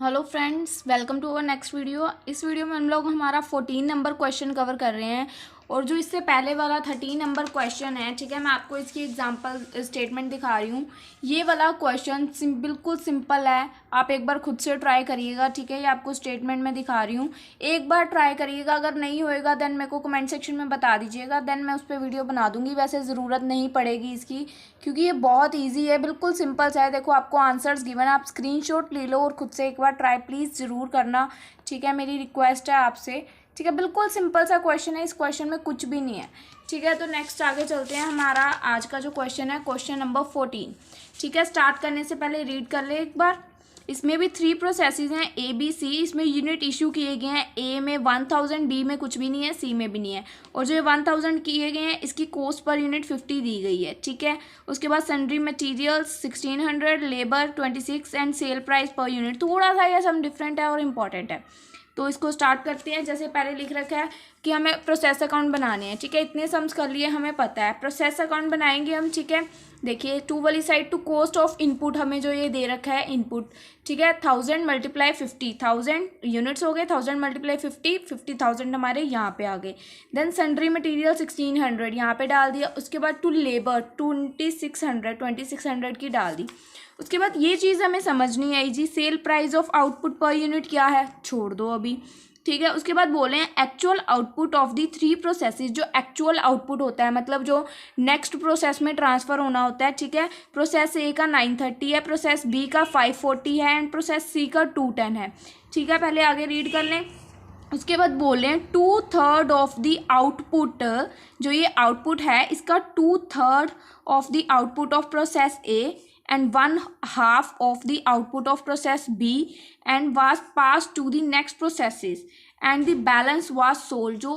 Hello friends, welcome to our next video. इस video में हम लोग हमारा 14 नंबर क्वेश्चन कवर कर रहे हैं और जो इससे पहले वाला 13 नंबर क्वेश्चन है, ठीक है, मैं आपको इसकी एग्जांपल स्टेटमेंट दिखा रही हूँ। ये वाला क्वेश्चन बिल्कुल सिंपल है, आप एक बार खुद से ट्राई करिएगा, ठीक है। ये आपको स्टेटमेंट में दिखा रही हूँ, एक बार ट्राई करिएगा। अगर नहीं होएगा देन मेरे को कमेंट सेक्शन में बता दीजिएगा, देन मैं उस पर वीडियो बना दूंगी। वैसे ज़रूरत नहीं पड़ेगी इसकी, क्योंकि ये बहुत ईजी है, बिल्कुल सिंपल सा है। देखो आपको आंसर्स गिवन है, आप स्क्रीनशॉट ले लो और खुद से एक बार ट्राई प्लीज़ ज़रूर करना, ठीक है। मेरी रिक्वेस्ट है आपसे, ठीक है। बिल्कुल सिंपल सा क्वेश्चन है, इस क्वेश्चन में कुछ भी नहीं है, ठीक है। तो नेक्स्ट आगे चलते हैं। हमारा आज का जो क्वेश्चन है क्वेश्चन नंबर 14, ठीक है। स्टार्ट करने से पहले रीड कर ले एक बार। इसमें भी 3 प्रोसेसेस हैं ए बी सी। इसमें यूनिट इशू किए गए हैं, ए में 1000, बी में कुछ भी नहीं है, सी में भी नहीं है। और जो 1000 किए गए हैं इसकी कॉस्ट पर यूनिट 50 दी गई है, ठीक है। उसके बाद sundry materials 1600, labour 26 and sale price per unit. थोड़ा सा यह सम डिफरेंट है और इम्पॉर्टेंट है, तो इसको स्टार्ट करते हैं। जैसे पहले लिख रखा है कि हमें प्रोसेस अकाउंट बनाने हैं, ठीक है। इतने सम्स कर लिए, हमें पता है प्रोसेस अकाउंट बनाएंगे हम, ठीक है। देखिए टू वाली side to cost of input हमें जो ये दे रखा है इनपुट, ठीक है। 1000 मल्टीप्लाई 50, 1000 यूनिट्स हो गए, 1000 मल्टीप्लाई 50, 50,000 हमारे यहाँ पे आ गए। देन सन्ड्री मटेरियल 1600 यहाँ पे डाल दिया। उसके बाद टू लेबर 2600 की डाल दी। उसके बाद ये चीज़ हमें समझनी है जी, सेल प्राइस ऑफ आउटपुट पर यूनिट क्या है, छोड़ दो अभी, ठीक है। उसके बाद बोले हैं actual output of the 3 processes. जो एक्चुअल आउटपुट होता है मतलब जो नेक्स्ट प्रोसेस में ट्रांसफ़र होना होता है, ठीक है। प्रोसेस ए का 930 है, प्रोसेस बी का 540 है एंड प्रोसेस सी का 210 है, ठीक है। पहले आगे रीड कर लें। उसके बाद बोले 2/3 ऑफ द आउटपुट, जो ये आउटपुट है इसका 2/3 of the output of process A and 1/2 of the output of process B and was passed to the next processes and the balance was sold।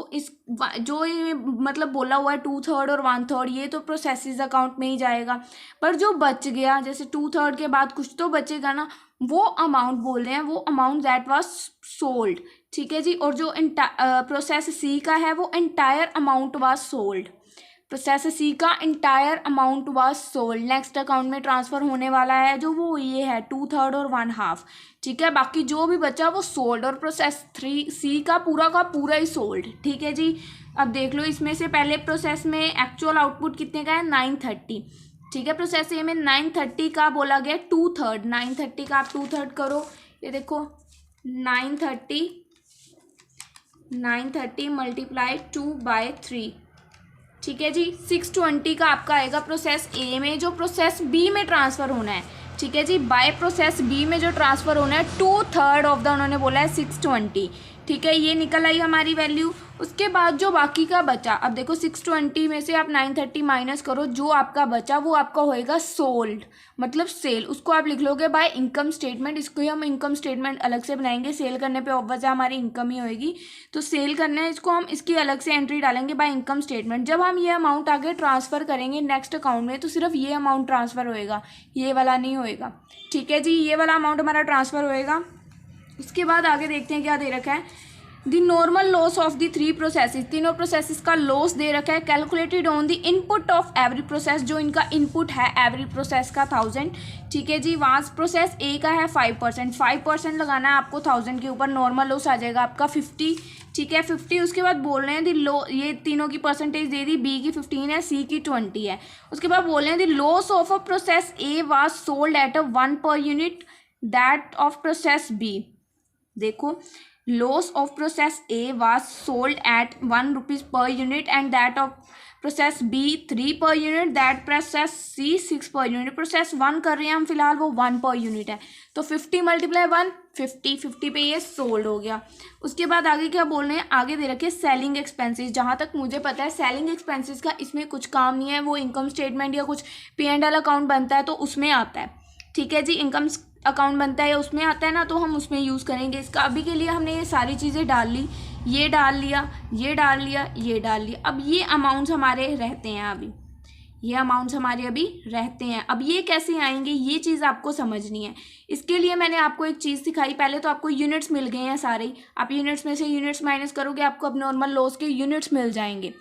जो ये मतलब बोला हुआ है 2/3 और 1/3, ये तो प्रोसेसेस अकाउंट में ही जाएगा। पर जो बच गया, जैसे 2/3 के बाद कुछ तो बचेगा ना, वो अमाउंट बोल रहे हैं, वो अमाउंट दैट वाज सोल्ड, ठीक है जी। और जो प्रोसेस सी का है वो entire amount was sold. Process C का entire amount was sold, next account में ट्रांसफ़र होने वाला है जो वो ये है 2/3 और 1/2, ठीक है। बाकी जो भी बचा वो सोल्ड, और प्रोसेस सी का पूरा ही सोल्ड, ठीक है जी। अब देख लो, इसमें से पहले प्रोसेस में एक्चुअल आउटपुट कितने का है 930, ठीक है। प्रोसेस ए में 930 का बोला गया 2/3, 930 का आप 2/3 करो। ये देखो 930 मल्टीप्लाई 2/3, ठीक है जी। 620 का आपका आएगा प्रोसेस ए में, जो प्रोसेस बी में ट्रांसफ़र होना है, ठीक है जी। बाय प्रोसेस बी में जो ट्रांसफ़र होना है 2/3 ऑफ द उन्होंने बोला है 620, ठीक है। ये निकल आई हमारी वैल्यू। उसके बाद जो बाकी का बचा, अब देखो 620 में से आप 930 माइनस करो, जो आपका बचा वो आपका होएगा सोल्ड, मतलब सेल। उसको आप लिख लोगे बाय इनकम स्टेटमेंट। इसको ही हम इनकम स्टेटमेंट अलग से बनाएंगे, सेल करने पे ऑब्वियस हमारी इनकम ही होएगी, तो सेल करना है इसको हम, इसकी अलग से एंट्री डालेंगे बाय इनकम स्टेटमेंट। जब हम ये अमाउंट आगे ट्रांसफ़र करेंगे नेक्स्ट अकाउंट में, तो सिर्फ ये अमाउंट ट्रांसफ़र होएगा, ये वाला नहीं होएगा, ठीक है जी। ये वाला अमाउंट हमारा ट्रांसफ़र होएगा। उसके बाद आगे देखते हैं क्या दे रखा है। The normal loss of the 3 processes, तीनों प्रोसेसेस का लॉस दे रखा है, calculated on the input of every process. जो इनका इनपुट है एवरी प्रोसेस का 1000, ठीक है जी। वहाँ प्रोसेस ए का है 5% लगाना है आपको 1000 के ऊपर, नॉर्मल लॉस आ जाएगा आपका 50, ठीक है 50। उसके बाद बोल रहे हैं द ये तीनों की परसेंटेज दे दी, बी की 15 है, सी की 20 है। उसके बाद बोल रहे हैं the loss of a process A was sold at 1 पर unit that of process B. देखो loss of process A was sold at 1 rupees per unit and that of process B 3 per unit, that process C 6 per unit। process 1 कर रहे हैं हम फिलहाल, वो 1 per unit है, तो 50 मल्टीप्लाई 1 50 पे ये सोल्ड हो गया। उसके बाद आगे क्या बोल रहे हैं, आगे दे रखे सेलिंग एक्सपेंसेस। जहाँ तक मुझे पता है सेलिंग एक्सपेंसेस का इसमें कुछ काम नहीं है, वो इनकम स्टेटमेंट या कुछ P&L अकाउंट बनता है तो उसमें आता है, ठीक है जी। इनकम अकाउंट बनता है उसमें आता है ना, तो हम उसमें यूज़ करेंगे इसका। अभी के लिए हमने ये सारी चीज़ें डाल ली, ये डाल लिया, ये डाल लिया, ये डाल लिया। अब ये अमाउंट्स हमारे रहते हैं, अभी ये अमाउंट्स हमारे अभी रहते हैं। अब ये कैसे आएंगे, ये चीज़ आपको समझनी है। इसके लिए मैंने आपको एक चीज़ सिखाई। पहले तो आपको यूनिट्स मिल गए हैं सारे, आप यूनिट्स में से यूनिट्स माइनस करोगे, आपको अब नॉर्मल लॉस के यूनिट्स मिल जाएंगे,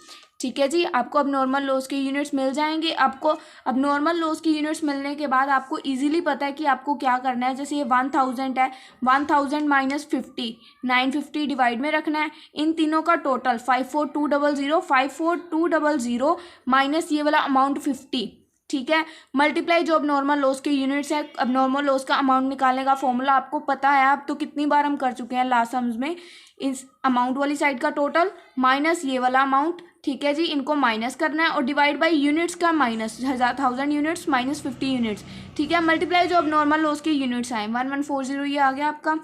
ठीक है जी। आपको अब नॉर्मल लॉस के यूनिट्स मिल जाएंगे। आपको अब नॉर्मल लॉस की यूनिट्स मिलने के बाद आपको इजीली पता है कि आपको क्या करना है। जैसे ये 1000 है, 1000 माइनस 50, 950 डिवाइड में रखना है। इन तीनों का टोटल 54200, 54200 माइनस ये वाला अमाउंट 50, ठीक है। मल्टीप्लाई जो अब नॉर्मल लॉस के यूनिट्स है। अब नॉर्मल लॉस का अमाउंट निकालने का फॉर्मूला आपको पता है, अब तो कितनी बार हम कर चुके हैं लास्ट सम्स में। इस अमाउंट वाली साइड का टोटल माइनस ये वाला अमाउंट, ठीक है जी। इनको माइनस करना है और डिवाइड बाय यूनिट्स का माइनस 1000 यूनिट्स माइनस 50 यूनिट्स, ठीक है। मल्टीप्लाई जो अब नॉर्मल लॉस के यूनिट्स आए 1140 ये आ गया आपका।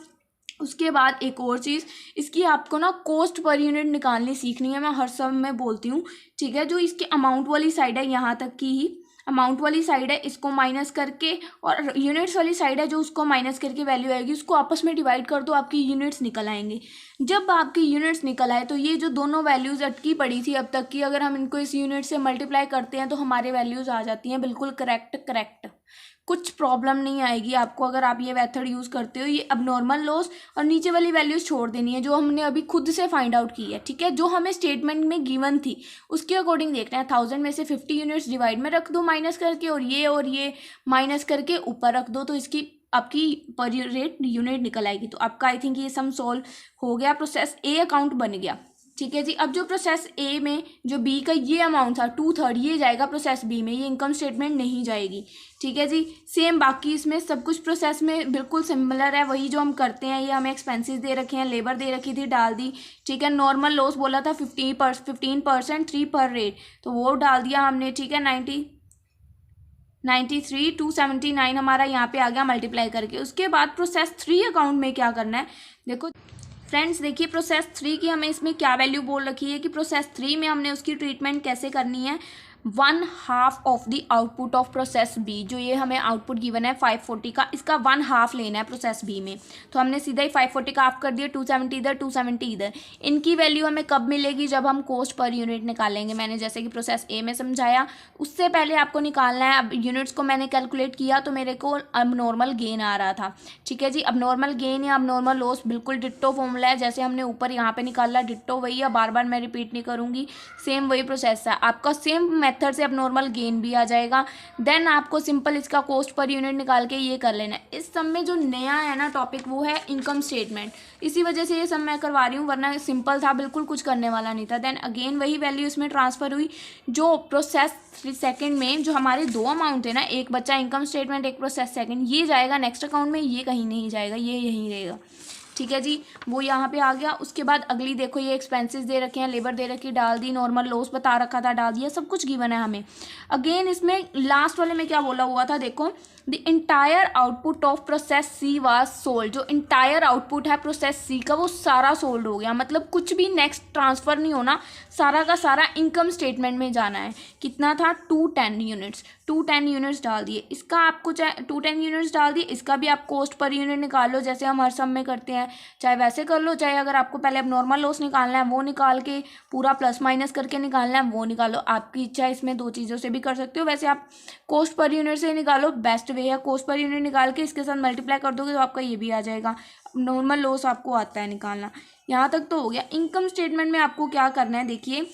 उसके बाद एक और चीज़, इसकी आपको ना कॉस्ट पर यूनिट निकालनी सीखनी है। मैं हर सब में बोलती हूँ, ठीक है। जो इसकी अमाउंट वाली साइड है, यहाँ तक की ही अमाउंट वाली साइड है, इसको माइनस करके, और यूनिट्स वाली साइड है जो उसको माइनस करके वैल्यू आएगी, उसको आपस में डिवाइड कर दो, आपकी यूनिट्स निकल आएंगे। जब आपकी यूनिट्स निकल आए तो ये जो दोनों वैल्यूज़ अटकी पड़ी थी अब तक की, अगर हम इनको इस यूनिट से मल्टीप्लाई करते हैं तो हमारे वैल्यूज़ आ जाती हैं बिल्कुल करेक्ट। कुछ प्रॉब्लम नहीं आएगी आपको अगर आप ये मेथड यूज़ करते हो। ये अब नॉर्मल लॉस और नीचे वाली वैल्यूज़ छोड़ देनी है जो हमने अभी खुद से फाइंड आउट की है, ठीक है। जो हमें स्टेटमेंट में गिवन थी उसके अकॉर्डिंग देखना है। 1000 में से 50 यूनिट्स डिवाइड में रख दो माइनस करके, और ये माइनस करके ऊपर रख दो, तो इसकी आपकी पर रेट यूनिट निकल आएगी। तो आपका आई थिंक ये सम सॉल्व हो गया। प्रोसेस ए अकाउंट बन गया, ठीक है जी। अब जो प्रोसेस ए में जो बी का ये अमाउंट था 2/3, ये जाएगा प्रोसेस बी में, ये इनकम स्टेटमेंट नहीं जाएगी, ठीक है जी। सेम बाकी इसमें सब कुछ प्रोसेस में बिल्कुल सिमिलर है, वही जो हम करते हैं। ये हमें एक्सपेंसेस दे रखे हैं, लेबर दे रखी थी, डाल दी, ठीक है। नॉर्मल लॉस बोला था 15%, 3 पर रेट, तो वो डाल दिया हमने, ठीक है। 93 279 हमारा यहाँ पे आ गया मल्टीप्लाई करके। उसके बाद प्रोसेस 3 अकाउंट में क्या करना है, देखो फ्रेंड्स, देखिए प्रोसेस 3 की हमें इसमें क्या वैल्यू बोल रखी है कि प्रोसेस 3 में हमने उसकी ट्रीटमेंट कैसे करनी है। 1/2 of the output of process B, जो ये हमें आउटपुट गिवन है 540 का, इसका 1/2 लेना है प्रोसेस बी में। तो हमने सीधा ही 540 का हाफ कर दिया, 270 इधर 270 इधर। इनकी वैल्यू हमें कब मिलेगी, जब हम कॉस्ट पर यूनिट निकालेंगे। मैंने जैसे कि प्रोसेस ए में समझाया, उससे पहले आपको निकालना है। अब यूनिट्स को मैंने कैलकुलेट किया तो मेरे को अब नॉर्मल गेन आ रहा था, ठीक है जी। अब नॉर्मल गेन या अब नॉर्मल लॉस बिल्कुल डिट्टो फॉर्मूला है, जैसे हमने ऊपर यहाँ पे निकाला डिट्टो वही है, बार बार मैं रिपीट नहीं करूँगी, सेम वही प्रोसेस है आपका। सेम मेथड से अब नॉर्मल गेन भी आ जाएगा। देन आपको सिंपल इसका कॉस्ट पर यूनिट निकाल के ये कर लेना है। इस सब में जो नया है ना टॉपिक, वो है इनकम स्टेटमेंट। इसी वजह से ये सब मैं करवा रही हूँ, वरना सिंपल था, बिल्कुल कुछ करने वाला नहीं था। देन अगेन वही वैल्यू इसमें ट्रांसफर हुई। जो प्रोसेस सेकंड में जो हमारे दो अमाउंट है ना, एक बच्चा इनकम स्टेटमेंट, एक प्रोसेस सेकंड, ये जाएगा नेक्स्ट अकाउंट में, ये कहीं नहीं जाएगा, ये यहीं रहेगा, ठीक है जी। वो यहाँ पे आ गया। उसके बाद अगली देखो, ये एक्सपेंसेस दे रखे हैं, लेबर दे रखी, डाल दी, नॉर्मल लॉस बता रखा था, डाल दिया, सब कुछ गिवन है हमें। अगेन इसमें लास्ट वाले में क्या बोला हुआ था, देखो the entire output of process she was sold. जो इंटायर आउटपुट है प्रोसेस सी का, वो सारा सोल्ड हो गया, मतलब कुछ भी नेक्स्ट ट्रांसफ़र नहीं होना, सारा का सारा इनकम स्टेटमेंट में जाना है। कितना था, 210 यूनिट्स, 210 यूनिट्स डाल दिए। इसका आपको चाहे 210 यूनिट्स डाल दिए, इसका भी आप कॉस्ट पर यूनिट निकाल लो, जैसे हम हर सब में करते हैं, चाहे वैसे कर लो, चाहे अगर आपको पहले अब नॉर्मल लॉस निकालना है वो निकाल के पूरा प्लस माइनस करके निकालना है वो निकालो, आपकी इच्छा है। इसमें दो चीज़ों से भी कर सकते हो। वैसे आप कॉस्ट पर यूनिट से निकालो, बेस्ट वे है। कॉस्ट पर यूनिट निकाल के इसके साथ मल्टीप्लाई कर दोगे तो आपका ये भी आ जाएगा। नॉर्मल लॉस आपको आता है निकालना। यहाँ तक तो हो गया। इनकम स्टेटमेंट में आपको क्या करना है, देखिए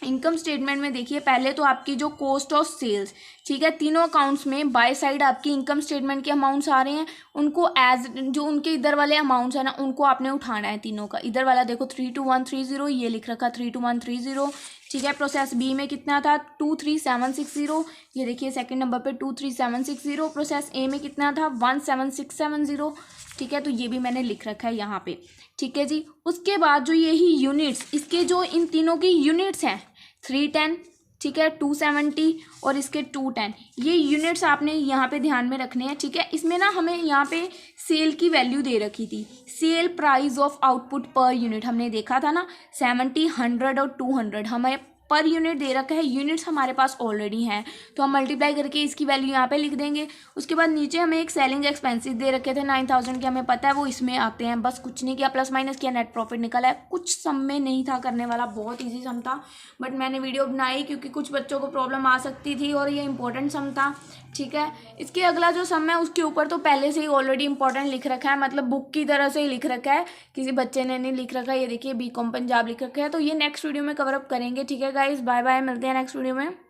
इनकम स्टेटमेंट में देखिए पहले तो आपकी जो कॉस्ट ऑफ सेल्स, ठीक है, तीनों अकाउंट्स में बाय साइड आपकी इनकम स्टेटमेंट के अमाउंट्स आ रहे हैं, उनको एज जो उनके इधर वाले अमाउंट्स है ना, उनको आपने उठाना है तीनों का। इधर वाला देखो 32130, ये लिख रखा 32130, ठीक है। प्रोसेस बी में कितना था, 23760, ये देखिए सेकंड नंबर पे 23760। प्रोसेस ए में कितना था, 17670, ठीक है। तो ये भी मैंने लिख रखा है यहाँ पे, ठीक है जी। उसके बाद जो यही यूनिट्स, इसके जो इन तीनों की यूनिट्स हैं 310, ठीक है, 270 और इसके 210, ये यूनिट्स आपने यहाँ पे ध्यान में रखने हैं, ठीक है। इसमें ना हमें यहाँ पे सेल की वैल्यू दे रखी थी, सेल प्राइस ऑफ आउटपुट पर यूनिट, हमने देखा था ना 70, 100 और 200 हमें पर यूनिट दे रखा है। यूनिट्स हमारे पास ऑलरेडी हैं, तो हम मल्टीप्लाई करके इसकी वैल्यू यहाँ पे लिख देंगे। उसके बाद नीचे हमें एक सेलिंग एक्सपेंसेस दे रखे थे 9000 के, हमें पता है वो इसमें आते हैं। बस कुछ नहीं किया, प्लस माइनस किया, नेट प्रॉफिट निकला है। कुछ सम में नहीं था करने वाला, बहुत ईजी सम था, बट मैंने वीडियो बनाई क्योंकि कुछ बच्चों को प्रॉब्लम आ सकती थी और ये इंपॉर्टेंट सम था, ठीक है। इसके अगला जो सम है उसके ऊपर तो पहले से ही ऑलरेडी इंपॉर्टेंट लिख रखा है, मतलब बुक की तरह से ही लिख रखा है, किसी बच्चे ने नहीं लिख रखा है। ये देखिए बीकॉम पंजाब लिख रखा है, तो ये नेक्स्ट वीडियो में कवर अप करेंगे, ठीक है। गाइस, बाय बाय, मिलते हैं नेक्स्ट वीडियो में।